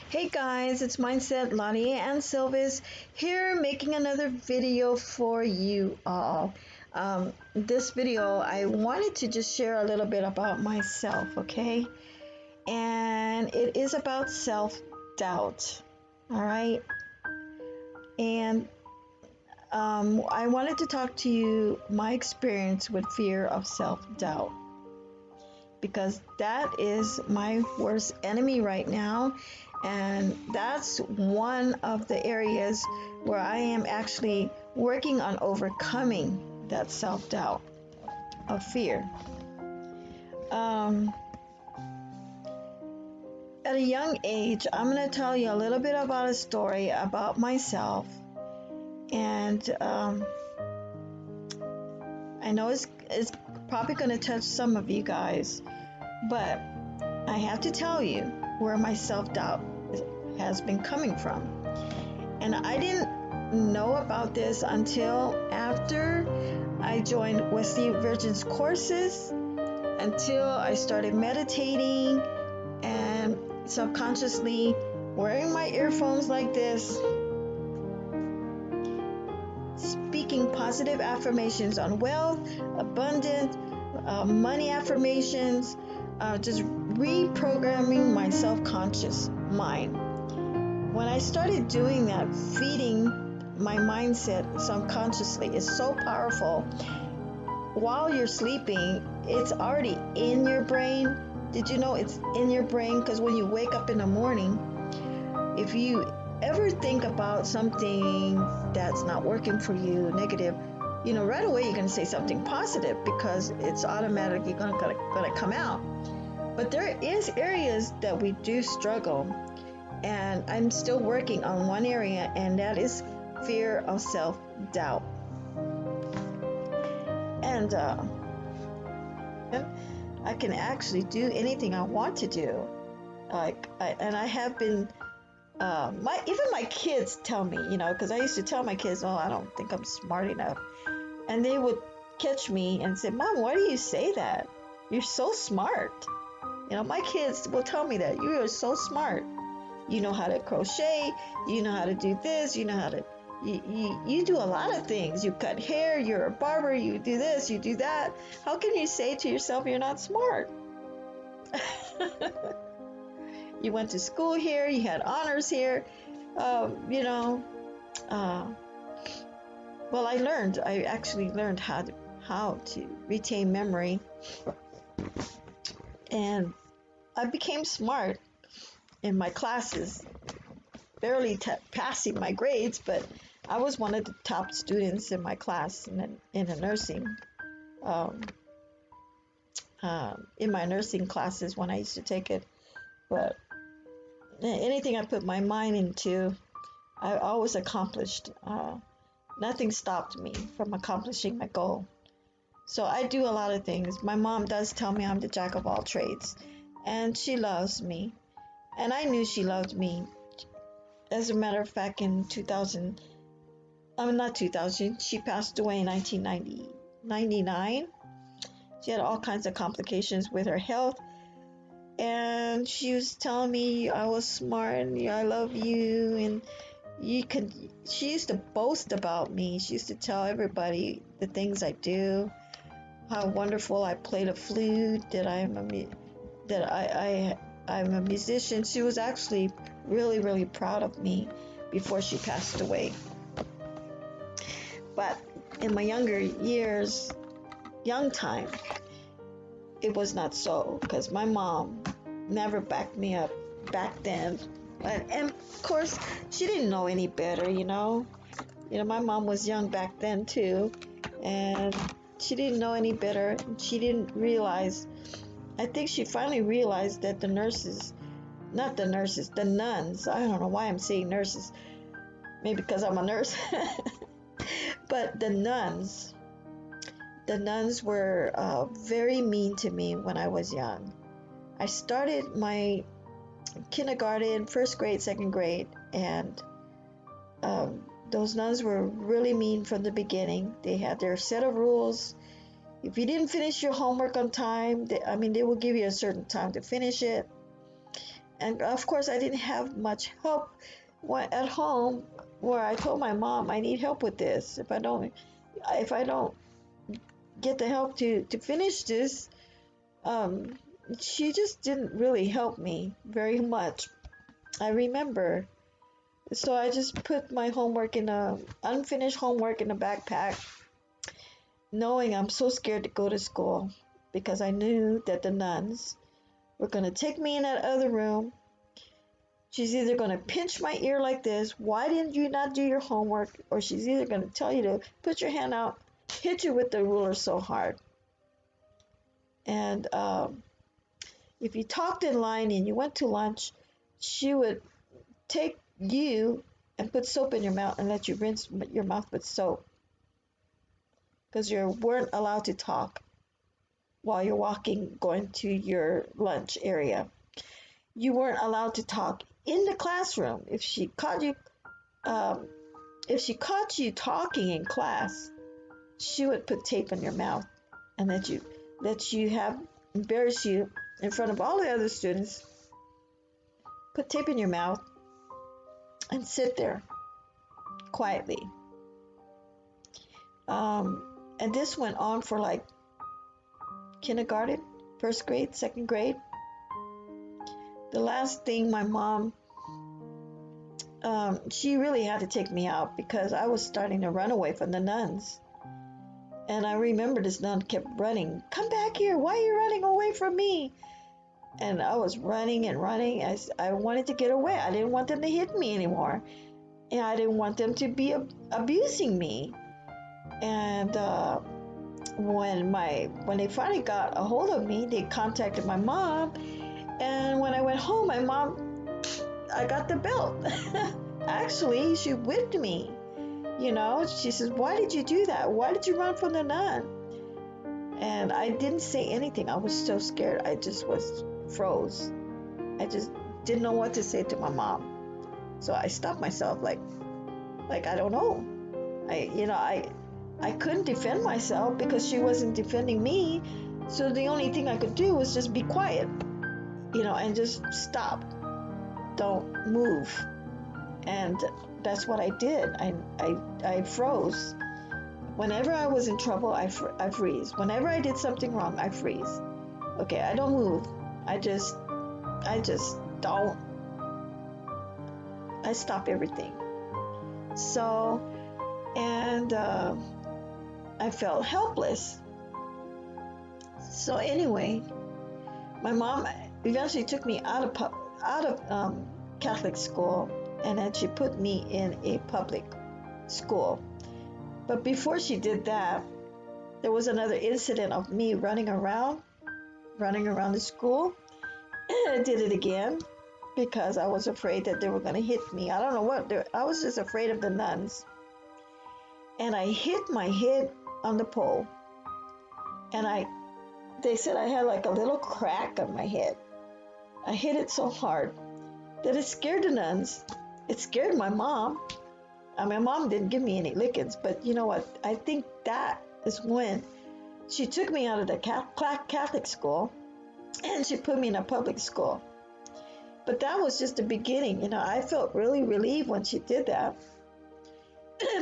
Hey guys, it's Mindset Lonnie and Silvis here making another video for you all. This video, I wanted to just share a little bit about myself, okay? And it is about self-doubt, all right? And I wanted to talk to you my experience with fear of self-doubt because that is my worst enemy right now. And that's one of the areas where I am actually working on overcoming that self doubt of fear. At a young age, I'm going to tell you a little bit about a story about myself. And I know it's probably going to touch some of you guys, but I have to tell you where my self-doubt has been coming from. And I didn't know about this until after I joined Wesley Virgin's courses, until I started meditating and subconsciously wearing my earphones like this, speaking positive affirmations on wealth, abundance, money affirmations, just reprogramming my self-conscious mind. When I started doing that, feeding my mindset subconsciously is so powerful. While you're sleeping, it's already in your brain. Did you know it's in your brain? Because when you wake up in the morning, if you ever think about something that's not working for you, negative, right away you're going to say something positive because it's automatically going to come out. But there is areas that we do struggle, and I'm still working on one area, and that is fear of self-doubt. And I can actually do anything I want to do. I have been. Even my kids tell me, because I used to tell my kids, "Oh, I don't think I'm smart enough," and they would catch me and say, "Mom, why do you say that? You're so smart." My kids will tell me that you are so smart. You know how to crochet. You know how to do this. You know how to. You do a lot of things. You cut hair. You're a barber. You do this. You do that. How can you say to yourself you're not smart? You went to school here. You had honors here. Well, I actually learned how to retain memory, and I became smart in my classes, barely passing my grades, but I was one of the top students in my class in a nursing, in my nursing classes when I used to take it. But anything I put my mind into, I always accomplished. Nothing stopped me from accomplishing my goal. So I do a lot of things. My mom does tell me I'm the jack of all trades, and she loves me. And I knew she loved me. As a matter of fact, in 2000, not 2000, she passed away in 1999. She had all kinds of complications with her health. And she was telling me I was smart and I love you, and she used to boast about me. She used to tell everybody the things I do, how wonderful I play the flute, that I'm a musician. She was actually really, really proud of me before she passed away. But in my younger years, young time, it was not so, because my mom never backed me up back then. And of course, she didn't know any better, my mom was young back then too, and she didn't know any better. She didn't realize. I think she finally realized that the nuns, I don't know why I'm saying nurses, maybe because I'm a nurse, but the nuns were very mean to me when I was young. I started my kindergarten, first grade, second grade, and those nuns were really mean from the beginning. They had their set of rules. If you didn't finish your homework on time, they will give you a certain time to finish it. And of course, I didn't have much help at home, where I told my mom I need help with this. If I don't get the help to finish this, um, she just didn't really help me very much. I remember. So I just put my homework in a unfinished homework in a backpack, knowing I'm so scared to go to school because I knew that the nuns were going to take me in that other room. She's either going to pinch my ear like this, why didn't you not do your homework? Or she's either going to tell you to put your hand out, hit you with the ruler so hard. And if you talked in line and you went to lunch, she would take you and put soap in your mouth and let you rinse your mouth with soap, because you weren't allowed to talk while you're walking, going to your lunch area. You weren't allowed to talk in the classroom. Um, if she caught you talking in class, she would put tape in your mouth and let you have embarrass you in front of all the other students. Put tape in your mouth and sit there quietly. And this went on for like kindergarten, first grade, second grade. The last thing my mom, she really had to take me out because I was starting to run away from the nuns. And I remember this nun kept running, "Come back here, why are you running away from me?" And I was running and running. I wanted to get away. I didn't want them to hit me anymore. And I didn't want them to be abusing me. And when they finally got a hold of me, they contacted my mom. And when I went home, I got the belt. Actually, she whipped me. She says, "Why did you do that? Why did you run from the nun?" And I didn't say anything. I was so scared. I just was froze. I just didn't know what to say to my mom. So I stopped myself, like I don't know. I couldn't defend myself because she wasn't defending me. So the only thing I could do was just be quiet, and just stop. Don't move. And that's what I did. I froze. Whenever I was in trouble, I freeze. Whenever I did something wrong, I freeze. Okay, I don't move. I just don't. I stop everything. So, and I felt helpless. So anyway, my mom eventually took me out of Catholic school, and then she put me in a public school. But before she did that, there was another incident of me running around the school. And I did it again because I was afraid that they were going to hit me. I don't know what. I was just afraid of the nuns. And I hit my head on the pole. And they said I had like a little crack on my head. I hit it so hard that it scared the nuns. It scared my mom. My mom didn't give me any lickings, but you know what? I think that is when she took me out of the Catholic school and she put me in a public school. But that was just the beginning. I felt really relieved when she did that.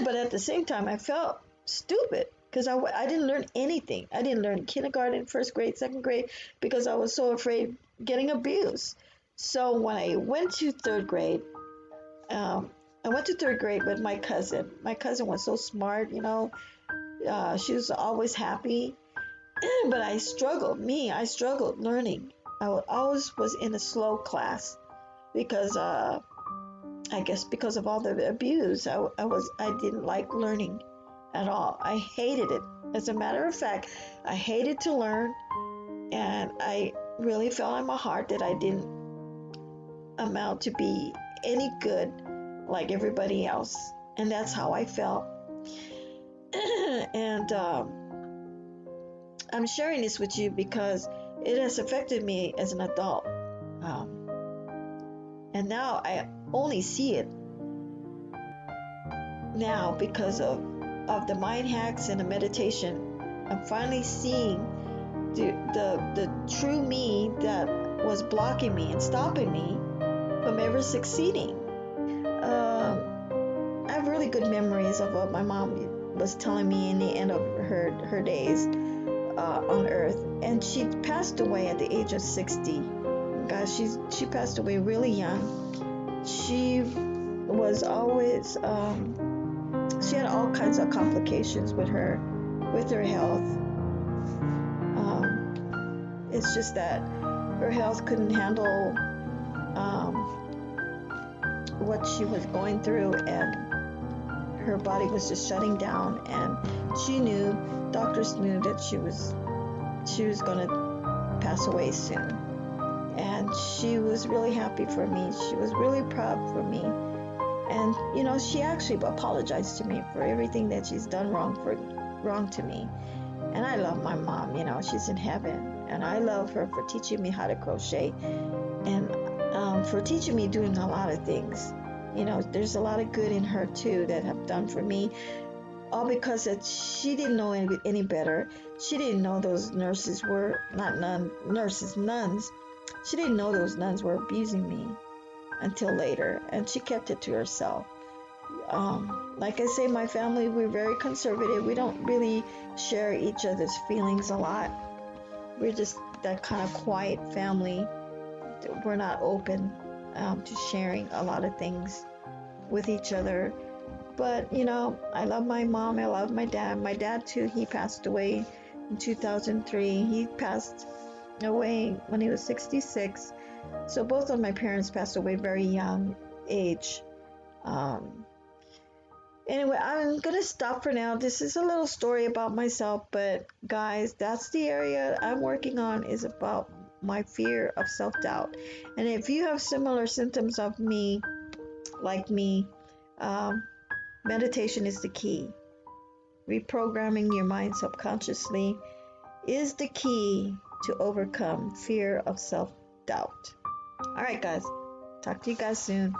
But at the same time, I felt stupid because I didn't learn anything. I didn't learn kindergarten, first grade, second grade, because I was so afraid getting abused. So when I went to third grade, I went to third grade with my cousin. My cousin was so smart, she was always happy. But I struggled learning. I always was in a slow class because I guess because of all the abuse. I didn't like learning at all. I hated it. As a matter of fact, I hated to learn, and I really felt in my heart that I didn't amount to be any good like everybody else. And that's how I felt. And I'm sharing this with you because it has affected me as an adult. And now I only see it now because of the mind hacks and the meditation. I'm finally seeing the true me that was blocking me and stopping me from ever succeeding. I have really good memories of what my mom was telling me in the end of her days on Earth, and she passed away at the age of 60. Guys, she passed away really young. She was always she had all kinds of complications with her health. It's just that her health couldn't handle what she was going through, and her body was just shutting down, and doctors knew that she was going to pass away soon. And she was really happy for me. She was really proud for me. And she actually apologized to me for everything that she's done wrong to me. And I love my mom. She's in heaven, and I love her for teaching me how to crochet, and for teaching me doing a lot of things. There's a lot of good in her too that have done for me, all because she didn't know any better. She didn't know those nurses were nuns. She didn't know those nuns were abusing me until later, and she kept it to herself. Like I say, my family, we're very conservative. We don't really share each other's feelings a lot. We're just that kind of quiet family. We're not open to sharing a lot of things with each other. But I love my mom. I love my dad. My dad too. He passed away in 2003. He passed away when he was 66. So both of my parents passed away very young age. Anyway, I'm gonna stop for now. This is a little story about myself, but guys, that's the area I'm working on, is about my fear of self-doubt. And if you have similar symptoms of me, like me, meditation is the key. Reprogramming your mind subconsciously is the key to overcome fear of self-doubt. All right, guys. Talk to you guys soon.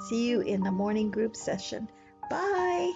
See you in the morning group session. Bye.